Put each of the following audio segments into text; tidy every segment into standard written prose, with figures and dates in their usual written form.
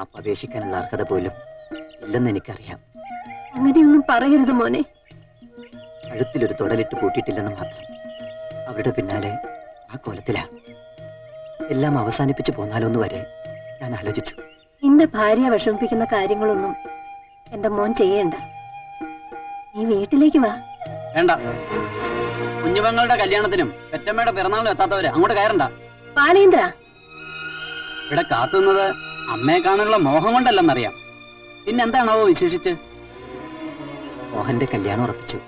മാപ്പ് അപേക്ഷിക്കാനുള്ള അർഹത പോലും ഇല്ലെന്ന് എനിക്കറിയാം. അങ്ങനെയൊന്നും പറയരുത് മോനെ. കഴുത്തിലൊരു തൊടലിട്ട് പൂട്ടിയിട്ടില്ലെന്ന് മാത്രം. അവരുടെ പിന്നാലെ ആ കോലത്തിലാ. എല്ലാം അവസാനിപ്പിച്ചു പോന്നാലോന്ന് വരെ ഞാൻ ആലോചിച്ചു. നിന്റെ ഭാര്യ വിഷമിപ്പിക്കുന്ന കാര്യങ്ങളൊന്നും എന്റെ മോൻ ചെയ്യണ്ട. നീ വീട്ടിലേക്ക് വാ. വേണ്ട, കുഞ്ഞുപെങ്ങളുടെ കല്യാണത്തിനും പെറ്റമ്മയുടെ പിറന്നാളിനും എത്താത്തവര് അങ്ങോട്ട് കയറണ്ട. ബാലേന്ദ്ര, ഇവിടെ കാത്തുന്നത് അമ്മയെ കാണാനുള്ള മോഹം കൊണ്ടല്ലെന്നറിയാം. പിന്നെന്താണാവോ വിശേഷിച്ച്? മോഹന്റെ കല്യാണം ഉറപ്പിച്ചു.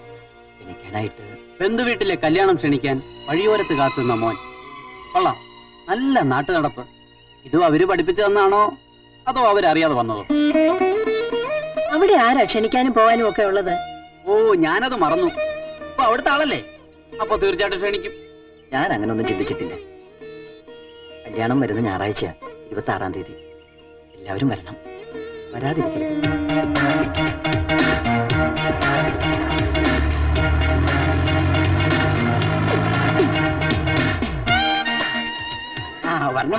ക്ഷണിക്കാനായിട്ട് ബന്ധുവീട്ടിലെ കല്യാണം ക്ഷണിക്കാൻ വഴിയോരത്ത് കാത്തുന്ന മോൻ. കൊള്ളാം, നല്ല നാട്ടു നടപ്പ്. ഇതും അവര് പഠിപ്പിച്ചു തന്നാണോ അതോ അവരറിയാതെ വന്നതോ? അവിടെ ആരാ ക്ഷണിക്കാനും പോകാനും ഒക്കെ ഉള്ളത്? ഓ, ഞാനത് മറന്നു. അപ്പൊ അവിടുത്തെ ആളല്ലേ? അപ്പൊ തീർച്ചയായിട്ടും ക്ഷണിക്കും. ഞാൻ അങ്ങനൊന്നും ചിന്തിച്ചിട്ടില്ല. കല്യാണം വരുന്ന ഞായറാഴ്ച 26-ാം തീയതി. എല്ലാവരും വരണം, വരാതിരിക്കരുത്.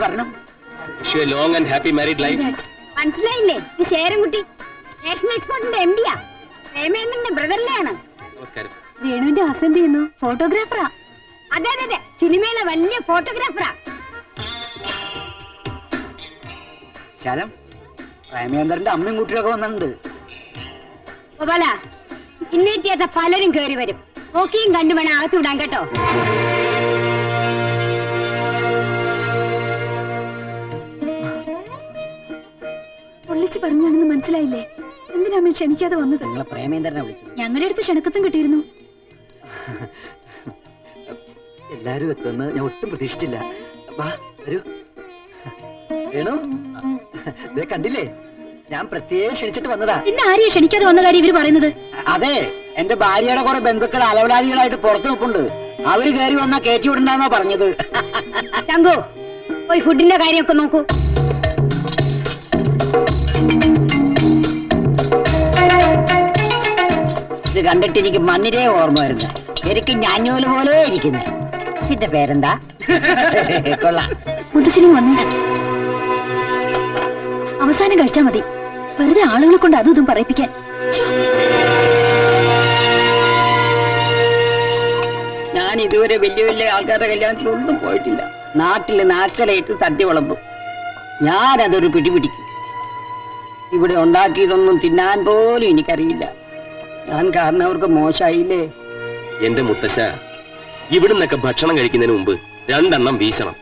പറഞ്ഞു. Wish you a long and happy married life. മനസ്സിലായില്ലേ? ഇത് ശേരൻകുട്ടി, നാഷണൽ എക്സ്പോർട്ടിന്റെ എംഡിയാ. പ്രേമേന്ദ്രന്റെ ബ്രദറിലാണ്. നമസ്കാരം. രേണുവിന്റെ ഹസ്ബൻഡ് ചെയ്യുന്നു, ഫോട്ടോഗ്രാഫറാ. അതെ അതെ അതെ, സിനിമയിലെ വലിയ ഫോട്ടോഗ്രാഫറാ. ശാലം, പ്രേമേന്ദ്രന്റെ അമ്മയും കുട്ടിയൊക്കെ വന്നിട്ടുണ്ട്. ഗോപാല, ഇന്നേറ്റ് ചെയ്യാത്ത പലരും കേറി വരും. നോക്കിയും കണ്ടു വേണം അകത്ത് വിടാൻ കേട്ടോ. പൊള്ളിച്ച് പറഞ്ഞാണെന്ന് മനസ്സിലായില്ലേ? എന്തിനാ അമ്മ ക്ഷണിക്കാതെ വന്നത്? നിങ്ങളെ പ്രേമേന്ദ്രനെ വിളിച്ചു. ഞങ്ങളുടെ അടുത്ത് ക്ഷണക്കത്തും കിട്ടിയിരുന്നു. എല്ലാരും എത്തുമെന്ന് ഞാൻ ഒട്ടും പ്രതീക്ഷിച്ചില്ല. വാ, വരൂ. വേണു, കണ്ടില്ലേ? ഞാൻ പ്രത്യേകം ക്ഷണിച്ചിട്ട് വന്നതാ. പിന്നെ ആരെയാ ക്ഷണിക്കാതെ വന്ന കാര്യം ഇവര് പറയുന്നത്? അതെ, എന്റെ ഭാര്യയുടെ കുറെ ബന്ധുക്കൾ അലവലാദികളായിട്ട് പുറത്തു നിൽപ്പുണ്ട്. അവര് കയറി വന്നാ കയറ്റി വിടണ്ടെന്നാ പറഞ്ഞത്. ശംഖു, പോയി ഫുഡിന്റെ കാര്യമൊക്കെ നോക്കൂ. ഇത് കണ്ടിട്ട് എനിക്ക് മണ്ണിരേ ഓർമ്മ വരുന്നു. എനിക്ക് ഞാഞ്ഞൂല് പോലെ ഇരിക്കുന്നത്. ഇതിന്റെ പേരെന്താ? കൊള്ളാം. മുത്തശ്ശിനി വന്നേ. അവസാനം കഴിച്ചാ മതി, വെറുതെ ആളുകളെ കൊണ്ട് അതും ഇതും പറയിപ്പിക്കാൻ. ഞാൻ ഇതുവരെ വലിയ വലിയ ആൾക്കാരുടെ കല്യാണത്തിലൊന്നും പോയിട്ടില്ല. നാട്ടില് നാക്കലായിട്ട് സദ്യ വിളമ്പും. ഞാനതൊരു പിടിപിടിക്കും. ഇവിടെ ഉണ്ടാക്കിയതൊന്നും തിന്നാൻ പോലും എനിക്കറിയില്ല. ഞാൻ കാരണം അവർക്ക് മോശമായില്ലേ? എന്റെ മുത്തശ്ശ, ഇവിടുന്നൊക്കെ ഭക്ഷണം കഴിക്കുന്നതിന് മുമ്പ് 2 എണ്ണം വീശണം.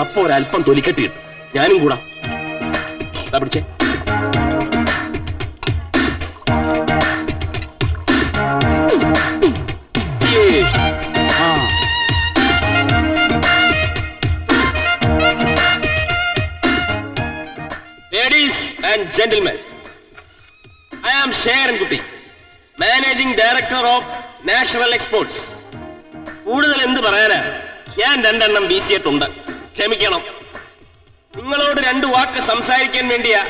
അപ്പൊ ഒരല്പം തൊലിക്കട്ടി കിട്ടും. ഞാനും കൂടാ. പിടിച്ചേ. Ladies and gentlemen, I am Sherankutty, managing director of national exports. കൂടുതൽ എന്ത് പറയാനാ? ഞാൻ 2 എണ്ണം വീശിയിട്ടുണ്ട്. ക്ഷമിക്കണം. നിങ്ങളോട് 2 വാക്ക് സംസാരിക്കാൻ വേണ്ടിയാ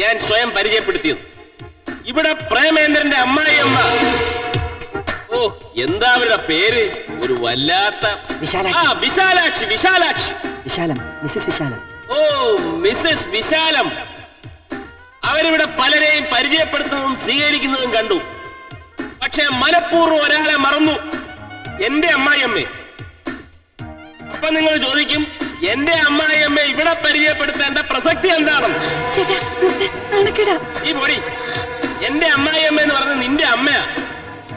ഞാൻ സ്വയം പരിചയപ്പെടുത്തിയത്. ഇവിടെ പ്രേമേന്ദ്രന്റെ അമ്മായിയമ്മ. ഓ, എന്താ അവരുടെ പേര്? ഒരു വല്ലാത്ത വിശാലാക്ഷി. വിശാലം, മിസ്സസ് വിശാലം. ഓ, മിസ്സസ് വിശാലം. അവരിവിടെ പലരെയും പരിചയപ്പെടുത്തുന്നതും സ്വീകരിക്കുന്നതും കണ്ടു. പക്ഷെ മനഃപൂർവ്വം ഒരാളെ മറന്നു, എന്റെ അമ്മായിയമ്മേ. അപ്പൊ നിങ്ങൾ ചോദിക്കും, എന്റെ അമ്മായിയമ്മയെ ഇവിടെ പരിചയപ്പെടുത്തേണ്ട പ്രസക്തി എന്താണെന്ന്. ഈ പൊടി, എന്റെ അമ്മായിയമ്മ എന്ന് പറഞ്ഞത് നിന്റെ അമ്മയാ.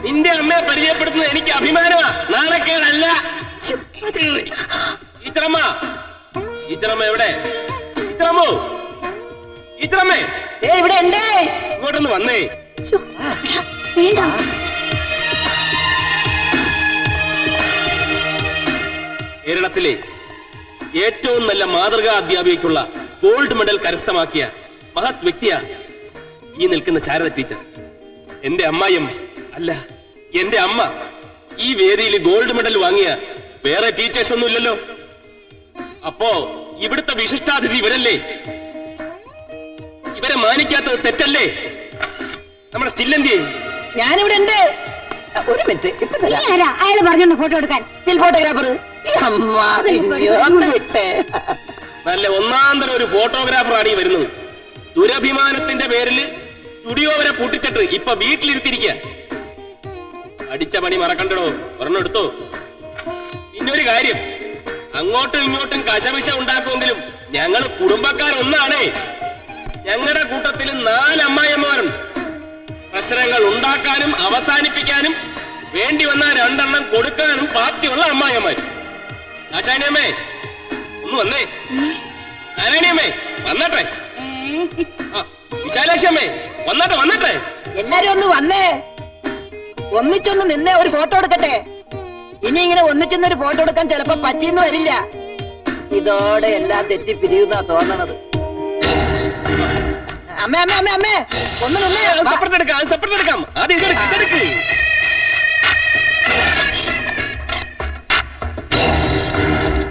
നിന്റെ അമ്മയെ പരിചയപ്പെടുത്തുന്നത് എനിക്ക് അഭിമാനമാ, നാണക്കേടല്ല. ഈച്ചറമ്മ, ഈച്ചറമ്മ എവിടെ? ഈച്ചറമ്മോ, ഈച്ചറമ്മേ, ഇവിടെ ഉണ്ട്. ഇങ്ങോട്ടൊന്ന് വന്നേ. കേരളത്തിലെ ഏറ്റവും നല്ല മാതൃകാ അധ്യാപികയ്ക്കുള്ള ഗോൾഡ് മെഡൽ കരസ്ഥമാക്കിയ മഹത് വ്യക്തിയാ ഈ നിൽക്കുന്ന ശാരദ ടീച്ചർ. എന്റെ അമ്മായിയമ്മ അല്ല, എന്റെ അമ്മ. ഈ വേദിയിൽ ഗോൾഡ് മെഡൽ വാങ്ങിയ വേറെ ടീച്ചേഴ്സ് ഒന്നും ഇല്ലല്ലോ. അപ്പോ ഇവിടുത്തെ വിശിഷ്ടാതിഥി ഇവരല്ലേ? ഇവരെ മാനിക്കാത്തത് തെറ്റല്ലേ? നമ്മുടെ സ്റ്റില്ലെന്തിയെ? ഞാനിവിടെ ഉണ്ട്. ഒരു മിനിറ്റ്, ഇപ്പൊ അയാൾ പറഞ്ഞോണ്ട് ഫോട്ടോ എടുക്കാൻ. ഫോട്ടോഗ്രാഫർ നല്ല ഒന്നാന്തരം ഒരു ഫോട്ടോഗ്രാഫറാണ് ഈ വരുന്നത്. ദുരഭിമാനത്തിന്റെ പേരിൽ സ്റ്റുഡിയോ വരെ പൂട്ടിച്ചിട്ട് ഇപ്പൊ വീട്ടിലിരുത്തിരിക്കുക. അടിച്ച പണി മറക്കണ്ടോ, ഒരെണ്ണം എടുത്തോ. പിന്നൊരു കാര്യം, അങ്ങോട്ടും ഇങ്ങോട്ടും കശപിശ ഉണ്ടാക്കുമെങ്കിലും ഞങ്ങൾ കുടുംബക്കാരൊന്നാണേ. ഞങ്ങളുടെ കൂട്ടത്തിൽ 4 അമ്മായിയമ്മമാരുണ്ട്. പ്രശ്നങ്ങൾ ഉണ്ടാക്കാനും അവസാനിപ്പിക്കാനും വേണ്ടി വന്ന 2 എണ്ണം കൊടുക്കാനും പ്രാപ്തിയുള്ള അമ്മായിയമ്മമാർ. ആശാനിയമ്മേ ഒന്ന് വന്നേ. നാരായണിയമ്മേ വന്നട്ടെ. വിശാലാക്ഷമ്മേ വന്നട്ടെ. എല്ലാരും ഒന്ന് വന്നേ, ഒന്നിച്ചൊന്ന് നിന്നേ ഒരു ഫോട്ടോ എടുക്കട്ടെ. ഇനി ഇങ്ങനെ ഒന്നിച്ചൊന്നൊരു ഫോട്ടോ എടുക്കാൻ ചിലപ്പോ പറ്റിയെന്ന് വരില്ല. ഇതോടെ എല്ലാം തെറ്റി പിരിയുന്നാ തോന്നണത്. അമ്മേ ഒന്ന് നിന്നേ. സെപ്പറേറ്റ് എടുക്കാം. ആദ്യം ഇതെടുക്ക്.